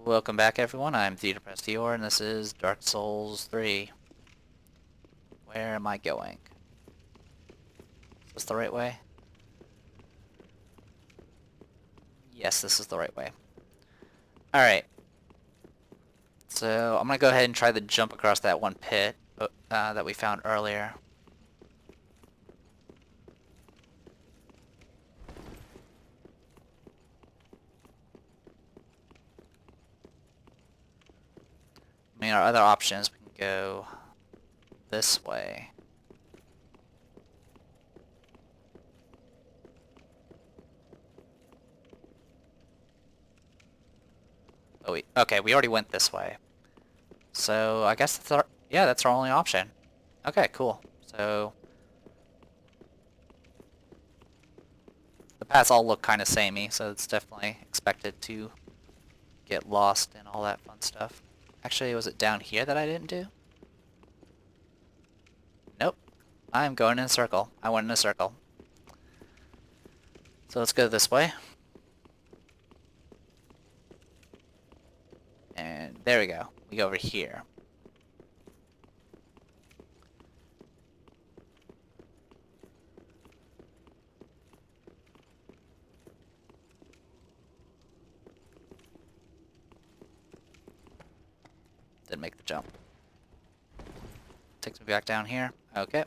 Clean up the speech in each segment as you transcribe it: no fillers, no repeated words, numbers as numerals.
Welcome back, everyone. I'm Theater Prestior, and this is Dark Souls 3. Where am I going? Is this the right way? Yes, this is the right way. Alright. So, I'm gonna go ahead and try to jump across that one pit that we found earlier. I mean, our other options, we can go this way. Oh, okay, we already went this way. So, I guess that's our only option. Okay, cool. So, the paths all look kind of samey, so it's definitely expected to get lost and all that fun stuff. Actually, was it down here that I didn't do? Nope. I'm going in a circle. I went in a circle. So let's go this way. And there we go. We go over here. Didn't make the jump. Takes me back down here. Okay.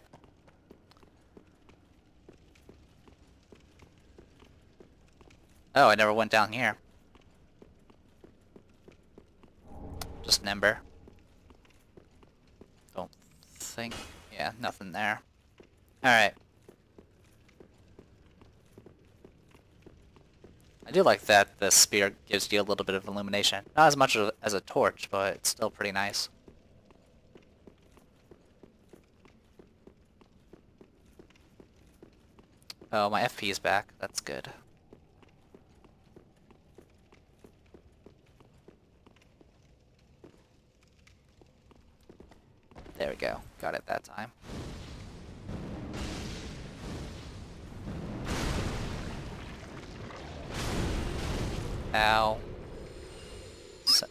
Oh, I never went down here. Just an ember. Don't think... Yeah, nothing there. Alright. I do like that the spear gives you a little bit of illumination. Not as much as a torch, but it's still pretty nice. Oh, my FP is back. That's good. There we go. Got it that time. Ow. Flame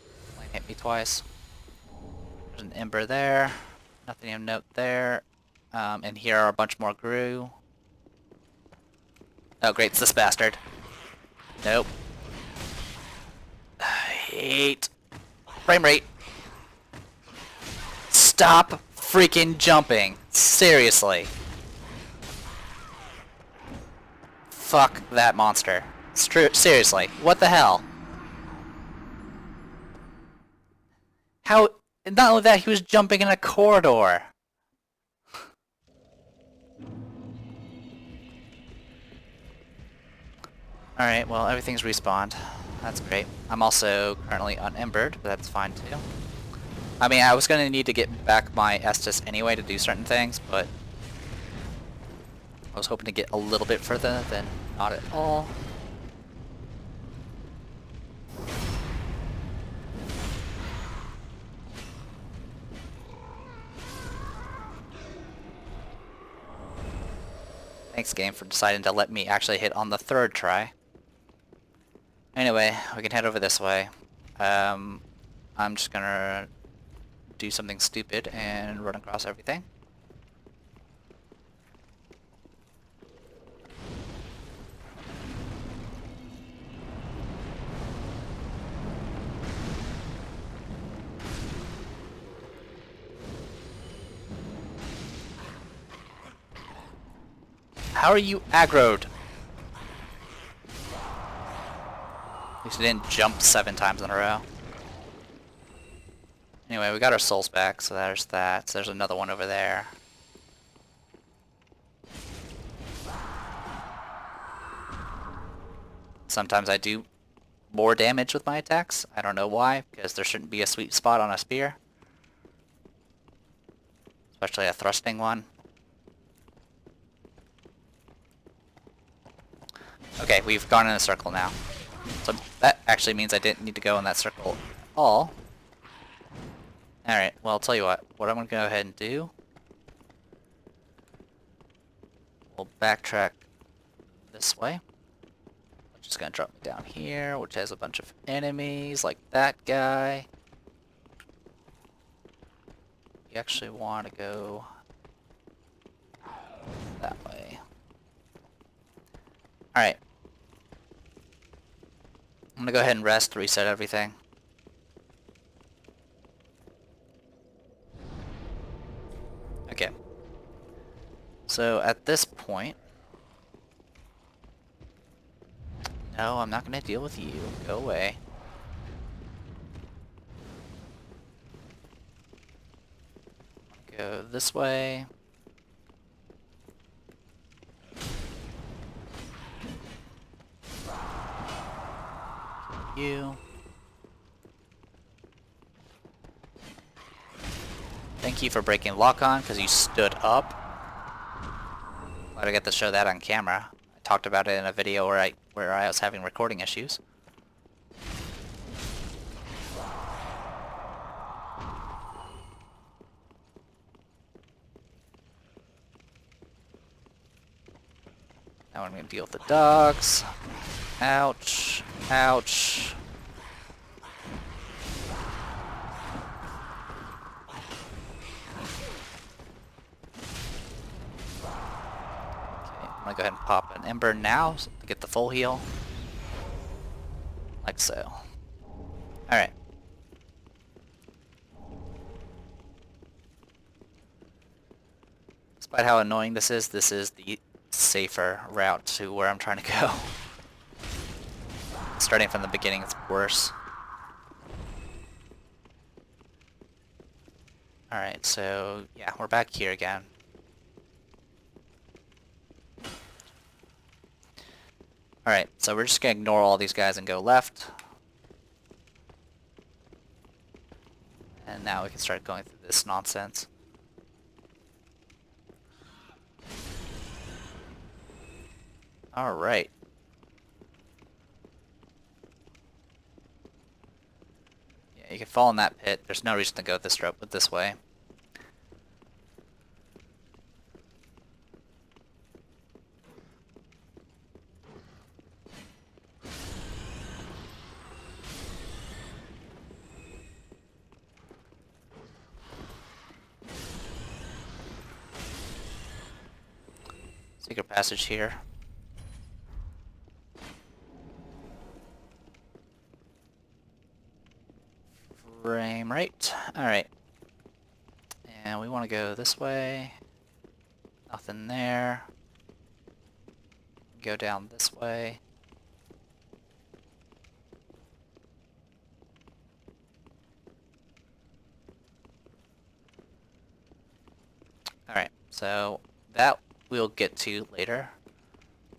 hit me twice. There's an ember there. Nothing of note there. And here are a bunch more grew. Oh great, it's this bastard. Nope. I hate frame rate. Stop freaking jumping. Seriously. Fuck that monster. Seriously. What the hell? How... Not only that, he was jumping in a corridor. Alright, well, everything's respawned. That's great. I'm also currently unembered, but that's fine too. I mean, I was going to need to get back my Estus anyway to do certain things, but I was hoping to get a little bit further than not at all. Thanks, game, for deciding to let me actually hit on the third try. Anyway, we can head over this way. I'm just gonna do something stupid and run across everything. How are you aggroed? At least I didn't jump 7 times in a row. Anyway, we got our souls back, so there's that. So there's another one over there. Sometimes I do more damage with my attacks. I don't know why, because there shouldn't be a sweet spot on a spear. Especially a thrusting one. Okay, we've gone in a circle now. So that actually means I didn't need to go in that circle at all. Alright, well, I'll tell you what I'm going to go ahead and do. We'll backtrack this way. which is going to drop me down here, which has a bunch of enemies like that guy. You actually want to go that way. Alright. I'm going to go ahead and rest, reset everything. Okay. So at this point... No, I'm not going to deal with you. Go away. Go this way. You. Thank you for breaking lock-on because you stood up. Glad I get to show that on camera. I talked about it in a video where I was having recording issues. Now I'm going to deal with the dogs. Ouch. Ouch. I'm gonna go ahead and pop an Ember now to get the full heal. Like so. Alright. Despite how annoying this is the safer route to where I'm trying to go. Starting from the beginning, it's worse. Alright, so yeah, we're back here again. Alright, so we're just gonna ignore all these guys and go left. And now we can start going through this nonsense. Alright. Yeah, you can fall in that pit. There's no reason to go this way. Secret passage here. Frame rate. Alright. And we want to go this way. Nothing there. Go down this way. Alright, so that we'll get to later.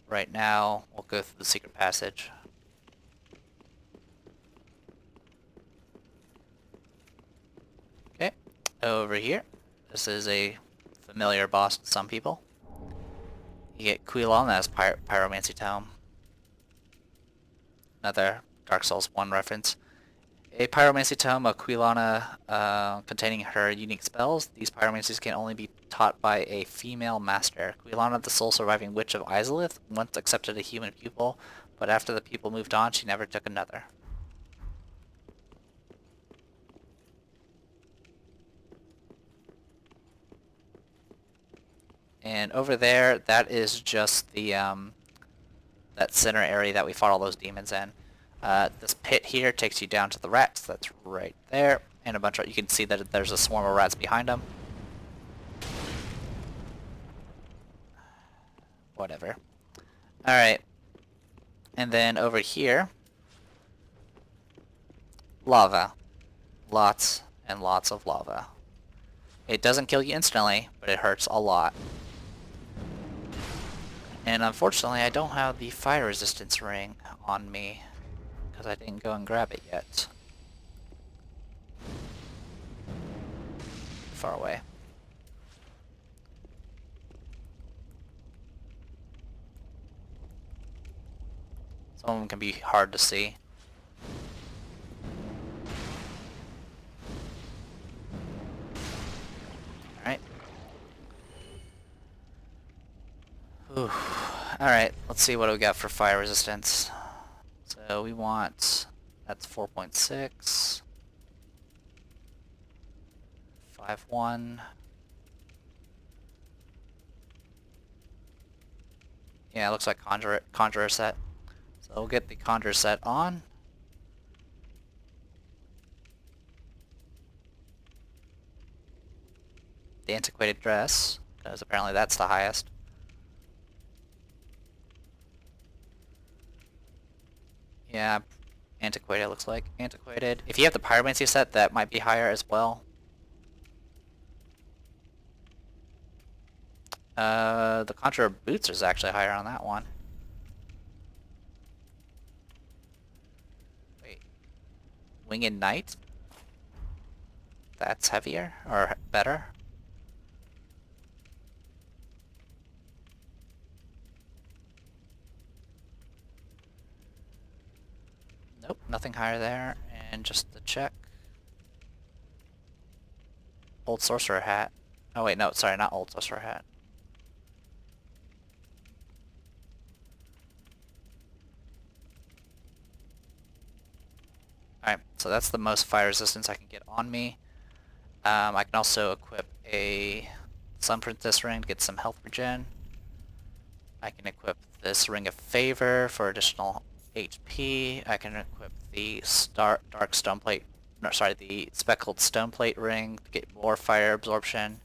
Right now, we'll go through the secret passage. Okay, over here. This is a familiar boss to some people. You get Quilon, that's Pyromancy Tome. Another Dark Souls 1 reference. A Pyromancy Tome, a Quilana containing her unique spells. These pyromancies can only be taught by a female master. Quilana, the sole surviving witch of Izalith, once accepted a human pupil, but after the pupil moved on, she never took another. And over there, that is just the that center area that we fought all those demons in. This pit here takes you down to the rats. That's right there, and a bunch of. You can see that there's a swarm of rats behind them. Whatever. All right, and then over here, lava. Lots and lots of lava. It doesn't kill you instantly, but it hurts a lot. And unfortunately, I don't have the fire resistance ring on me, because I didn't go and grab it yet. Far away. Some of them can be hard to see. Alright. Alright, let's see what we got for fire resistance. So we want, that's 4.6, 5.1. Yeah, it looks like Conjurer set. So we'll get the Conjurer set on. The Antiquated Dress, because apparently that's the highest. Yeah, Antiquated looks like. Antiquated. If you have the Pyromancy set, that might be higher as well. The Conjurer Boots is actually higher on that one. Wait. Winged Knight? That's heavier? Or better? Nope, nothing higher there. And just to check. Old Sorcerer Hat. Oh wait, no, sorry, not Old Sorcerer Hat. Alright, so that's the most fire resistance I can get on me. I can also equip a Sun Princess ring to get some health regen. I can equip this Ring of Favor for additional HP. I can equip the Dark Stone Plate, no, sorry, the Speckled Stone Plate ring to get more fire absorption.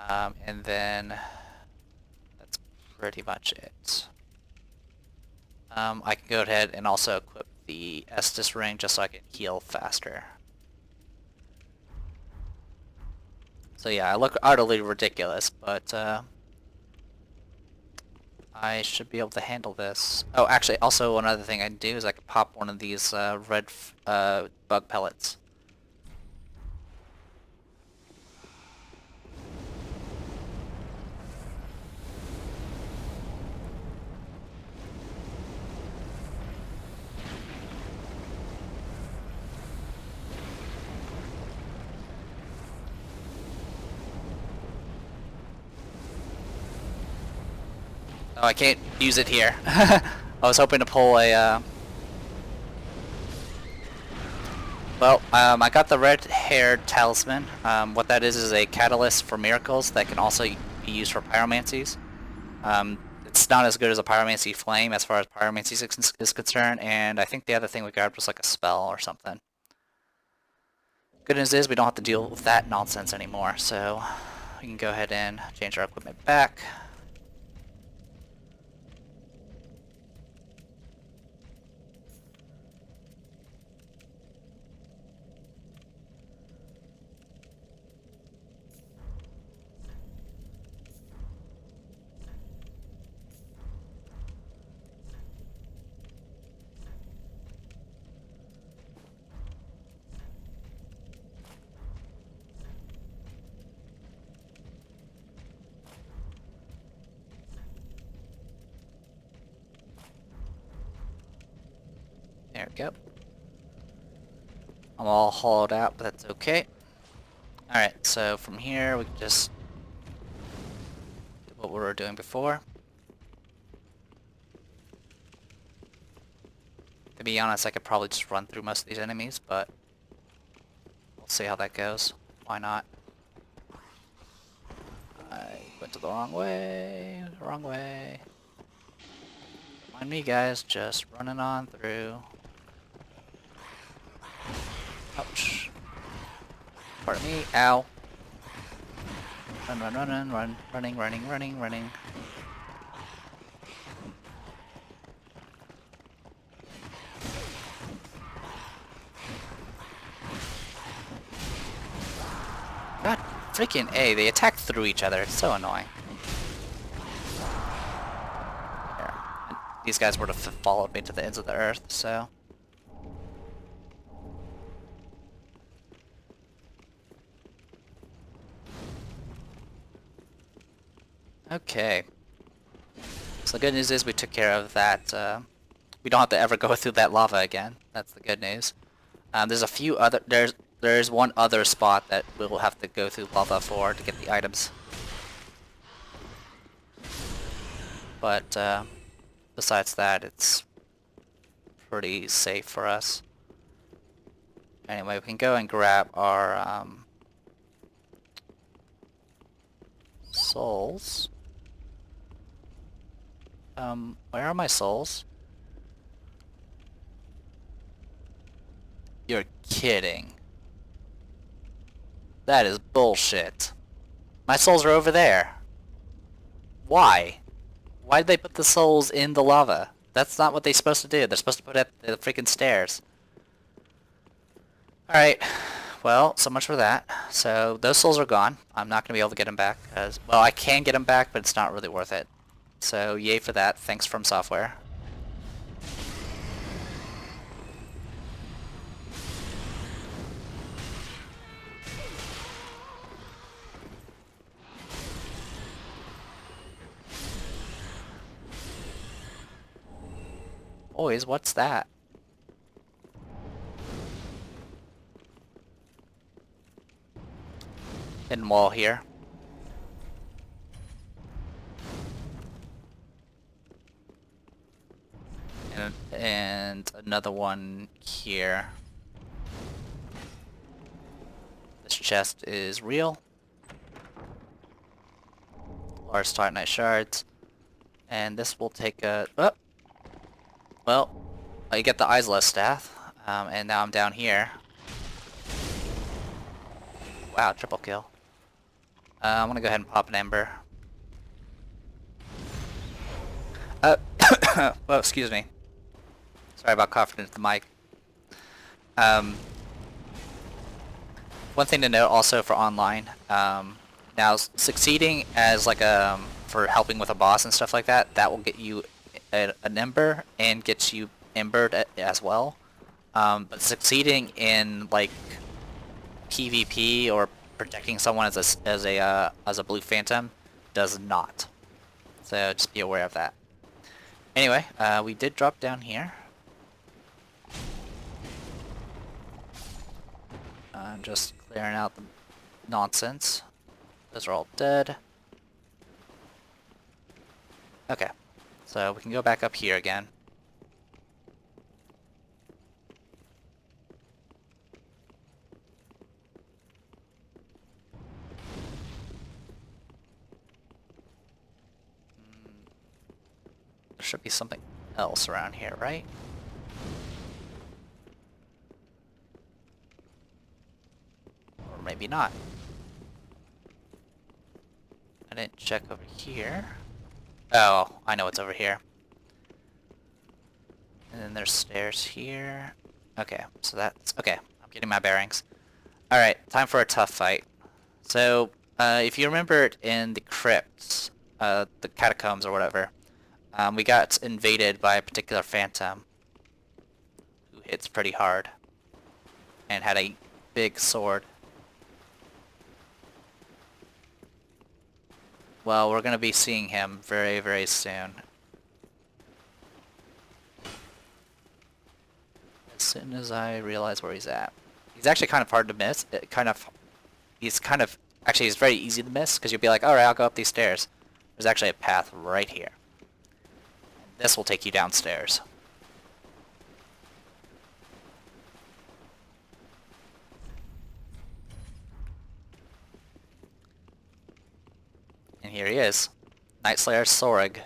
And then that's pretty much it. I can go ahead and also equip the Estus ring just so I can heal faster. So yeah, I look utterly ridiculous, but I should be able to handle this. Oh, actually, also one other thing I can do is I can pop one of these red bug pellets. Oh, I can't use it here. I was hoping to pull a, Well, I got the red-haired talisman. What that is a catalyst for miracles that can also be used for pyromancies. It's not as good as a pyromancy flame as far as pyromancy is concerned, and I think the other thing we grabbed was like a spell or something. Good news is we don't have to deal with that nonsense anymore, so we can go ahead and change our equipment back. There we go. I'm all hollowed out, but that's okay. Alright, so from here we can just do what we were doing before. To be honest, I could probably just run through most of these enemies, but we'll see how that goes. Why not? I went to the wrong way, wrong way. Don't mind me, guys, just running on through. Ouch. Pardon me, ow. Run, run, run, run, run, running, running, running, running. God freaking A, they attack through each other, it's so annoying. Here. These guys would have followed me to the ends of the earth, so... Okay. So the good news is we took care of that. We don't have to ever go through that lava again. That's the good news. There's a few other... There's one other spot that we'll have to go through lava for to get the items. But besides that, it's pretty safe for us. Anyway, we can go and grab our souls. Where are my souls? You're kidding. That is bullshit. My souls are over there. Why? Why did they put the souls in the lava? That's not what they're supposed to do. They're supposed to put it at the freaking stairs. Alright. Well, so much for that. So, those souls are gone. I'm not going to be able to get them back. Well, I can get them back, but it's not really worth it. So, yay for that. Thanks From Software. Boys, what's that? Hidden wall here. And another one here. This chest is real. Large Titanite shards. And this will take a... Oh! Well, I get the Isless staff. And now I'm down here. Wow, triple kill. I'm gonna go ahead and pop an Ember. Well, excuse me. Sorry about coughing into the mic. One thing to note also for online, now succeeding as like for helping with a boss and stuff like that, that will get you an Ember and gets you Embered as well. But succeeding in like PvP or protecting someone as a blue phantom does not. So just be aware of that. Anyway, we did drop down here. I'm just clearing out the nonsense. Those are all dead. Okay, so we can go back up here again. There should be something else around here, right? Or maybe not. I didn't check over here. Oh, I know what's over here. And then there's stairs here. Okay, so that's... Okay, I'm getting my bearings. Alright, time for a tough fight. So, if you remember it in the crypts, the catacombs or whatever, we got invaded by a particular phantom who hits pretty hard and had a big sword. Well, we're going to be seeing him very, very soon. As soon as I realize where he's at. He's actually kind of hard to miss. He's very easy to miss, because you'll be like, alright, I'll go up these stairs. There's actually a path right here. This will take you downstairs. And here he is. Night Slayer Sorg.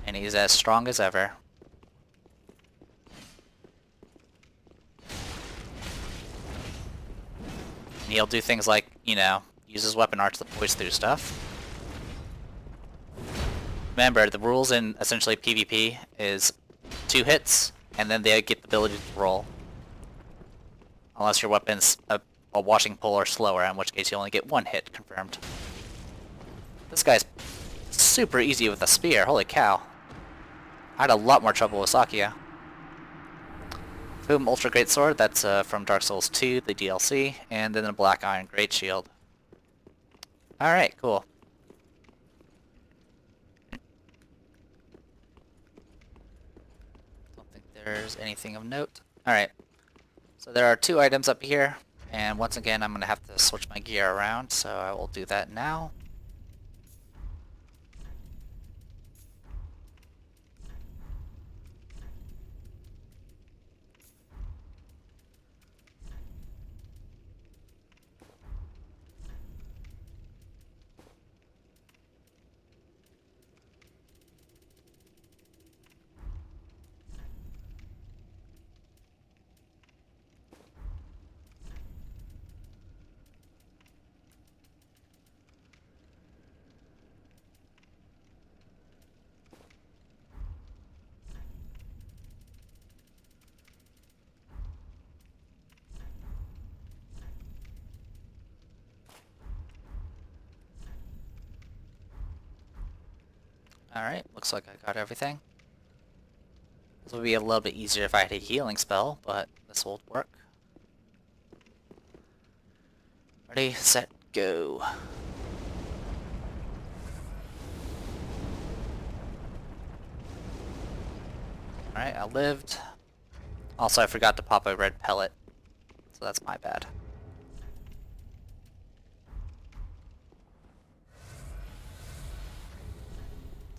And he's as strong as ever. And he'll do things like, you know, use his weapon arts to push through stuff. Remember, the rules in essentially PvP is 2 hits, and then they get the ability to roll. Unless your weapon's a washing pull or slower, in which case you only get 1 hit confirmed. This guy's super easy with a spear, holy cow. I had a lot more trouble with Sakia. Boom, Ultra Great Sword, that's from Dark Souls 2, the DLC, and then the Black Iron Great Shield. Alright, cool. Don't think there's anything of note. Alright, so there are 2 items up here. And once again, I'm going to have to switch my gear around, so I will do that now. Alright, looks like I got everything. This would be a little bit easier if I had a healing spell, but this will work. Ready, set, go. Alright, I lived. Also, I forgot to pop a red pellet, so that's my bad.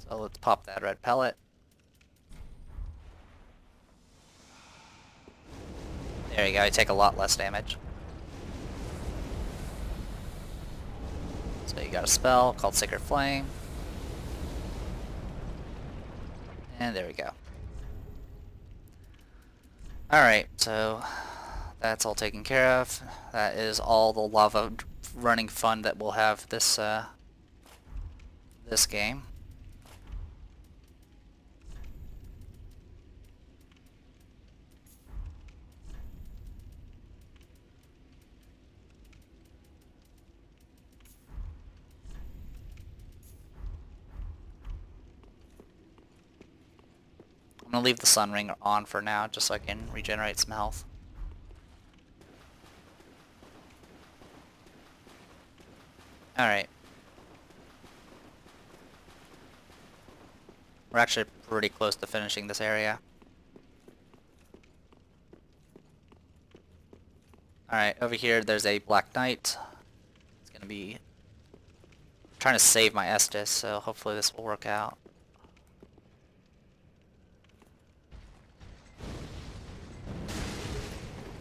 So let's pop that red pellet. There you go, you take a lot less damage. So you got a spell called Sacred Flame. And there we go. Alright, so that's all taken care of. That is all the lava running fun that we'll have this this game. I'm gonna leave the sun ring on for now, just so I can regenerate some health. Alright. We're actually pretty close to finishing this area. Alright, over here there's a Black Knight. It's gonna be trying to save my Estus, so hopefully this will work out.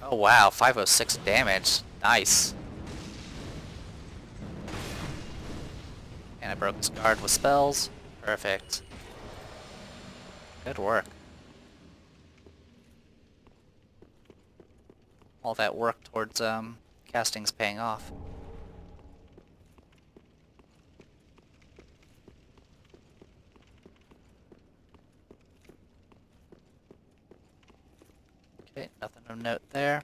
Oh wow, 506 damage. Nice. And I broke his guard with spells. Perfect. Good work. All that work towards casting's paying off. Okay, nothing of note there.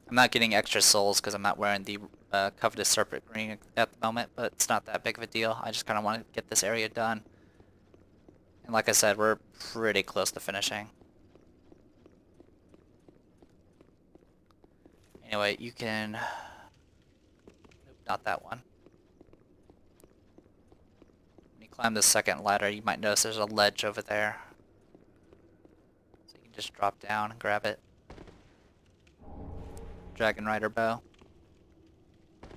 I'm not getting extra souls because I'm not wearing the Covetous Serpent Ring at the moment, but it's not that big of a deal. I just kind of want to get this area done. And like I said, we're pretty close to finishing. Anyway, you can... Nope, not that one. When you climb the second ladder, you might notice there's a ledge over there. So you can just drop down and grab it. Dragon Rider bow. I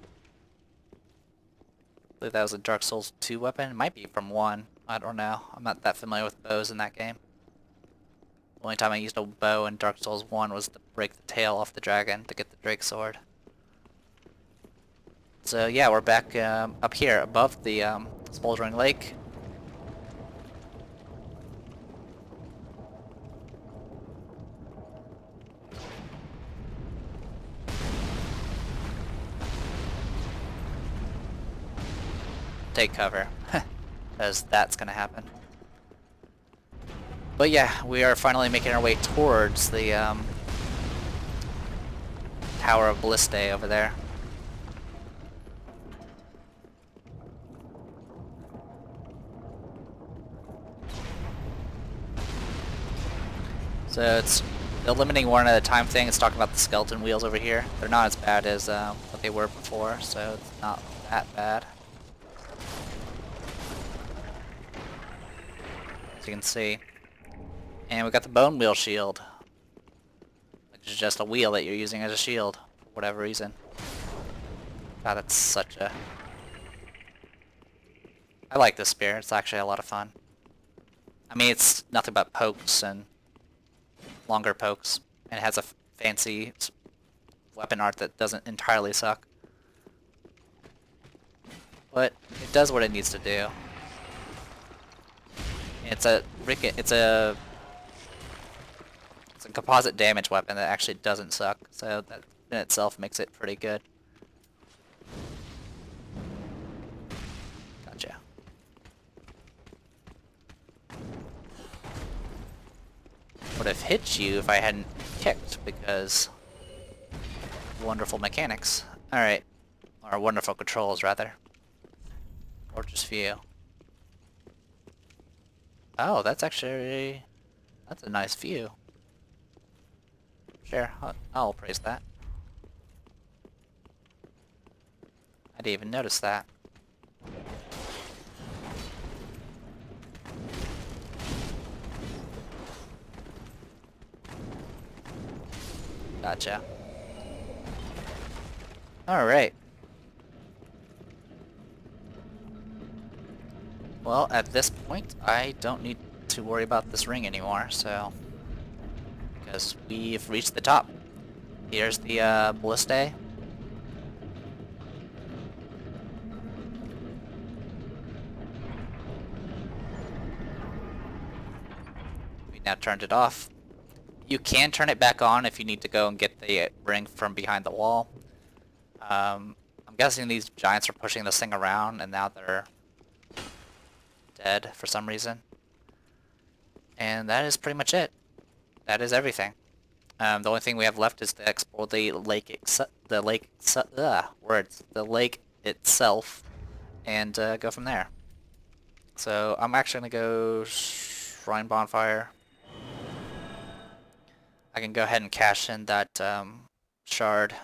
believe that was a Dark Souls 2 weapon. It might be from 1. I don't know. I'm not that familiar with bows in that game. The only time I used a bow in Dark Souls 1 was to break the tail off the dragon to get the Drake Sword. So yeah, we're back up here above the Smouldering Lake. Take cover, because that's gonna happen. But yeah, we are finally making our way towards the Tower of Ballistae over there. So it's the limiting one at a time thing. It's talking about the skeleton wheels over here. They're not as bad as what they were before, so it's not that bad. As you can see. And we got the bone wheel shield, which is just a wheel that you're using as a shield for whatever reason. God, that's such a... I like this spear. It's actually a lot of fun. I mean, it's nothing but pokes and longer pokes, and it has a fancy weapon art that doesn't entirely suck. But it does what it needs to do. It's a composite damage weapon that actually doesn't suck, so that in itself makes it pretty good. Gotcha. Would have hit you if I hadn't kicked, because wonderful mechanics. Alright. Or wonderful controls, rather. Gorgeous view. Oh, that's actually... That's a nice view. Sure, I'll praise that. I didn't even notice that. Gotcha. Alright. Well, at this point, I don't need to worry about this ring anymore, so... Because we've reached the top. Here's the, ballistae. We now turned it off. You can turn it back on if you need to go and get the ring from behind the wall. I'm guessing these giants are pushing this thing around, and now they're dead for some reason. And that is pretty much it. That is everything. The only thing we have left is to explore the lake itself, and go from there. So I'm actually gonna go Shrine Bonfire. I can go ahead and cash in that shard.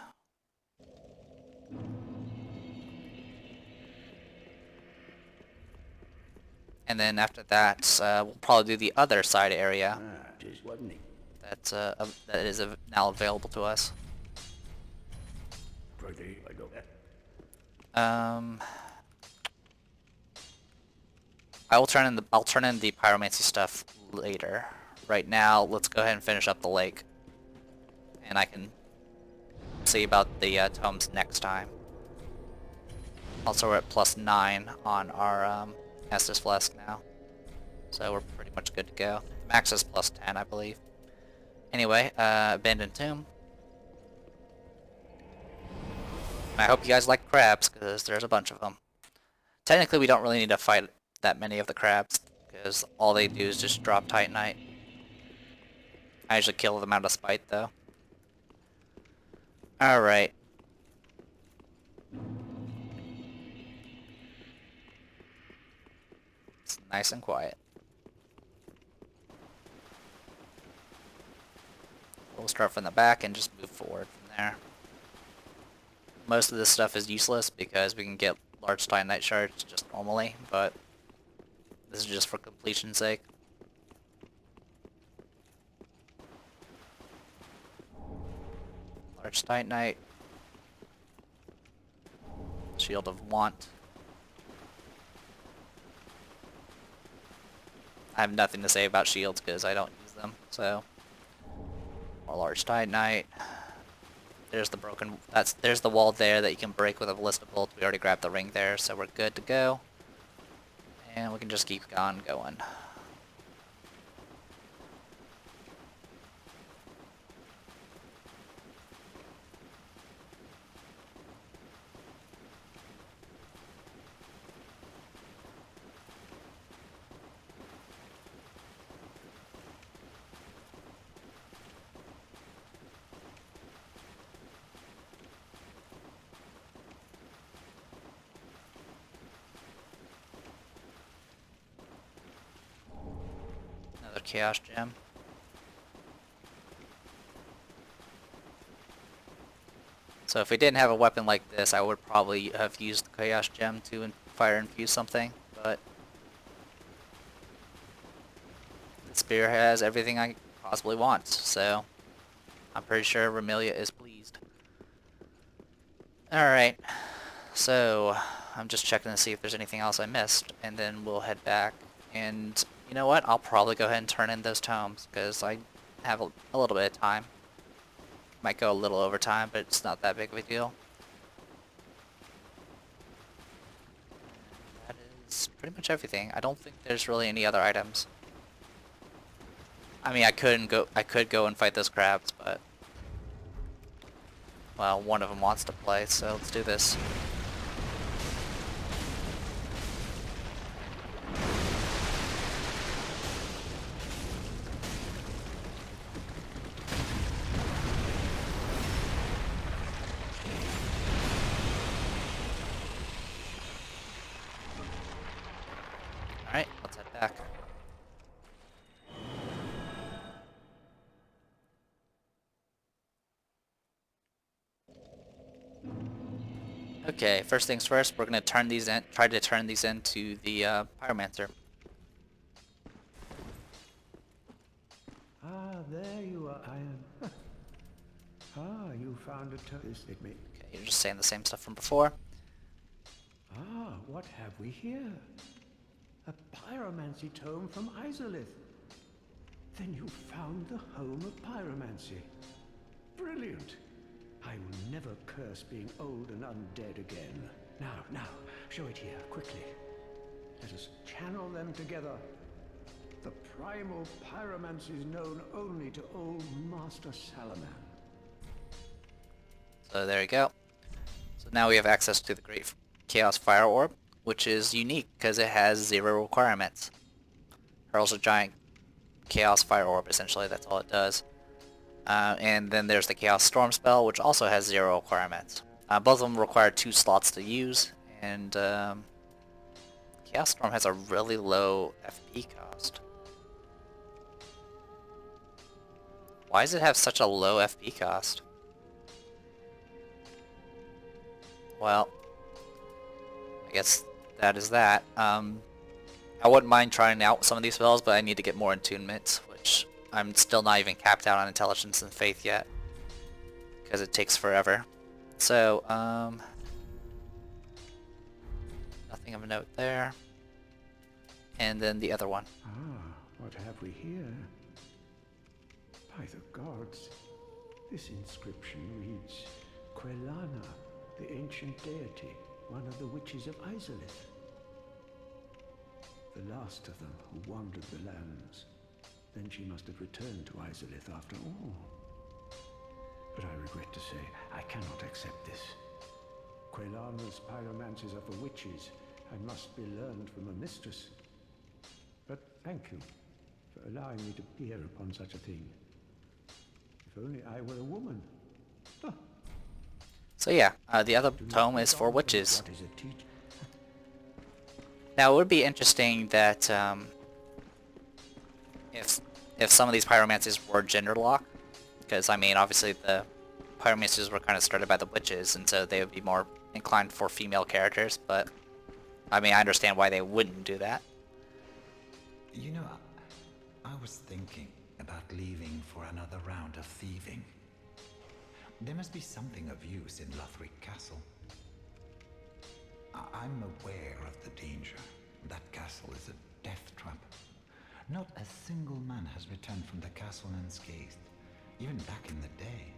And then after that, we'll probably do the other side area. That is now available to us. I'll turn in the pyromancy stuff later. Right now, let's go ahead and finish up the lake, and I can see about the tomes next time. Also, we're at +9 on our Estus Flask now, so we're pretty much good to go. The max is +10, I believe. Anyway, Abandoned Tomb. I hope you guys like crabs, because there's a bunch of them. Technically, we don't really need to fight that many of the crabs, because all they do is just drop Titanite. I usually kill them out of spite, though. Alright. It's nice and quiet. We'll start from the back and just move forward from there. Most of this stuff is useless because we can get large Titanite shards just normally, but this is just for completion's sake. Large Titanite. Shield of Want. I have nothing to say about shields because I don't use them, so... More large Titanite. There's the broken... There's the wall there that you can break with a ballista bolt. We already grabbed the ring there, so we're good to go. And we can just keep on going. Another Chaos Gem. So if we didn't have a weapon like this, I would probably have used the Chaos Gem to fire infuse something, but the spear has everything I possibly want, so I'm pretty sure Remelia is pleased. Alright, so I'm just checking to see if there's anything else I missed, and then we'll head back. And you know what? I'll probably go ahead and turn in those tomes, because I have a little bit of time. Might go a little over time, but it's not that big of a deal. That is pretty much everything. I don't think there's really any other items. I mean, I could go and fight those crabs, but... Well, one of them wants to play, so let's do this. Alright, let's head back. Okay, first things first, we're gonna turn these in, try to turn these into the pyromancer. Ah, there you are, Iron. Ah, you found a toast at me. Okay, you're just saying the same stuff from before. Ah, what have we here? A pyromancy tome from Izalith. Then you found the home of pyromancy. Brilliant. I will never curse being old and undead again. Now, show it here, quickly. Let us channel them together. The primal pyromancy is known only to old Master Salaman. So there you go. So now we have access to the Great Chaos Fire Orb, which is unique because it has 0 requirements. Hurls a giant Chaos Fire Orb, essentially, that's all it does. And then there's the Chaos Storm spell, which also has 0 requirements. Both of them require 2 slots to use, and Chaos Storm has a really low FP cost. Why does it have such a low FP cost? Well, I guess that is that. I wouldn't mind trying out some of these spells, but I need to get more attunements, which I'm still not even capped out on intelligence and faith yet, because it takes forever. So, nothing of note there. And then the other one. Ah, what have we here? By the gods, this inscription reads, Quelana, the ancient deity, one of the witches of Izalith. The last of them who wandered the lands. Then she must have returned to Izalith after all. But I regret to say, I cannot accept this. Quelana's pyromancies are for witches and must be learned from a mistress. But thank you for allowing me to peer upon such a thing. If only I were a woman. Huh. So yeah, the other tome is for witches. What is it teach? Now it would be interesting that if some of these pyromancies were gender locked, because I mean obviously the pyromancers were kind of started by the witches, and so they would be more inclined for female characters. But I mean I understand why they wouldn't do that. You know, I was thinking about leaving for another round of thieving. There must be something of use in Lothric Castle. I'm aware of the danger. That castle is a death trap. Not a single man has returned from the castle unscathed, even back in the day.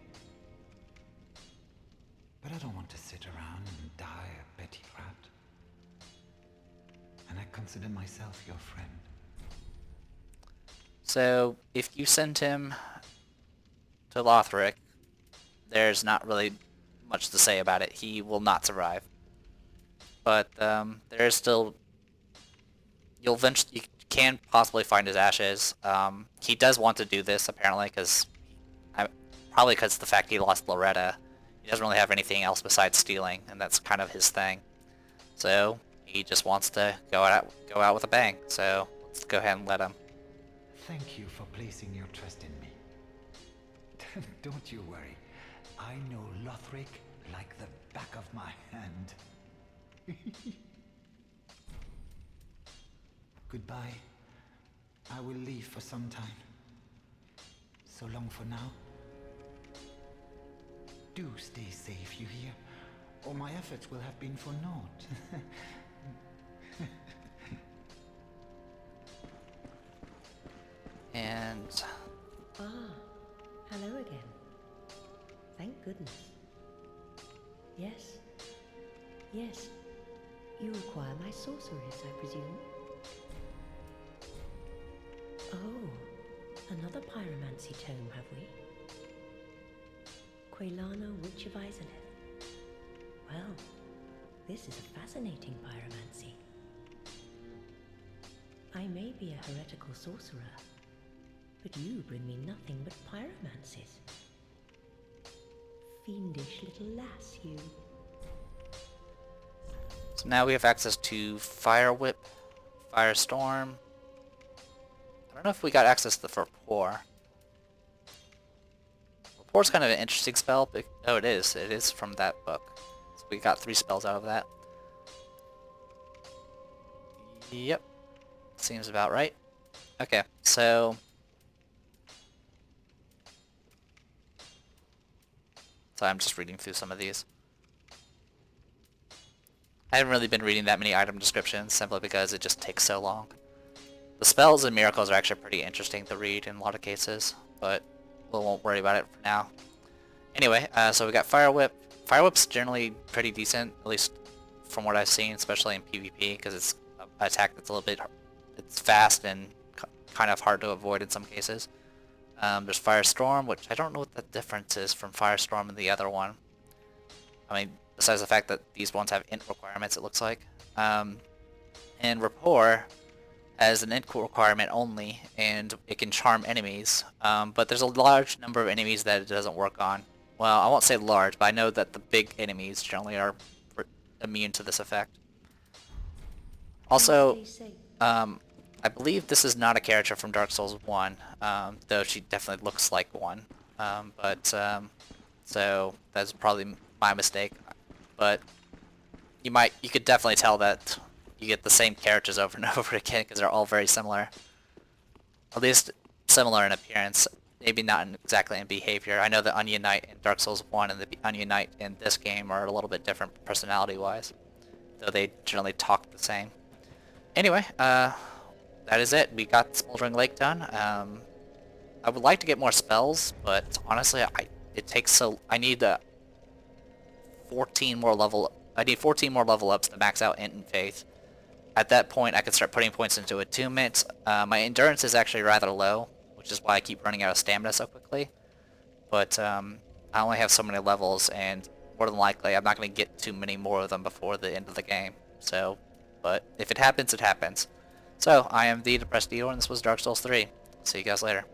But I don't want to sit around and die a petty rat. And I consider myself your friend. So if you send him to Lothric, there's not really much to say about it. He will not survive. But there is still, you can possibly find his ashes. He does want to do this apparently, because probably because the fact he lost Loretta. He doesn't really have anything else besides stealing, and that's kind of his thing. So he just wants to go out with a bang. So let's go ahead and let him. Thank you for placing your trust in me. Don't you worry. I know Lothric like the back of my hand. Goodbye. I will leave for some time. So long for now. Do stay safe, you hear? Or my efforts will have been for naught. And Hello again. Thank goodness. Yes. Yes. You require my sorceress, I presume? Oh, another pyromancy tome, have we? Quelana, Witch of Izalith. Well, this is a fascinating pyromancy. I may be a heretical sorcerer, but you bring me nothing but pyromancies. Fiendish little lass, you. So now we have access to Fire Whip, Firestorm. I don't know if we got access to the Rapport. Rapport's kind of an interesting spell. But, oh, it is. It is from that book. So we got 3 spells out of that. Yep. Seems about right. Okay, so... So I'm just reading through some of these. I haven't really been reading that many item descriptions, simply because it just takes so long. The spells and miracles are actually pretty interesting to read in a lot of cases, but we won't worry about it for now. Anyway, so we got Fire Whip. Fire Whip's generally pretty decent, at least from what I've seen, especially in PvP, because it's an attack that's a little bit... It's fast and kind of hard to avoid in some cases. There's Firestorm, which I don't know what the difference is from Firestorm and the other one. I mean, besides the fact that these ones have int requirements, it looks like. And Rapport has an int requirement only, and it can charm enemies. But there's a large number of enemies that it doesn't work on. Well, I won't say large, but I know that the big enemies generally are immune to this effect. Also, I believe this is not a character from Dark Souls 1, though she definitely looks like one. So that's probably my mistake. But you could definitely tell that you get the same characters over and over again because they're all very similar. At least similar in appearance, maybe not exactly in behavior. I know the Onion Knight in Dark Souls 1 and the Onion Knight in this game are a little bit different personality-wise, though they generally talk the same. Anyway, that is it. We got Smouldering Lake done. I would like to get more spells, but honestly, I need 14 more level ups to max out Int and Faith. At that point, I could start putting points into Attunement. My endurance is actually rather low, which is why I keep running out of stamina so quickly. But I only have so many levels, and more than likely, I'm not going to get too many more of them before the end of the game. So, but if it happens, it happens. So, I am the Depressed Eeyore, and this was Dark Souls 3. See you guys later.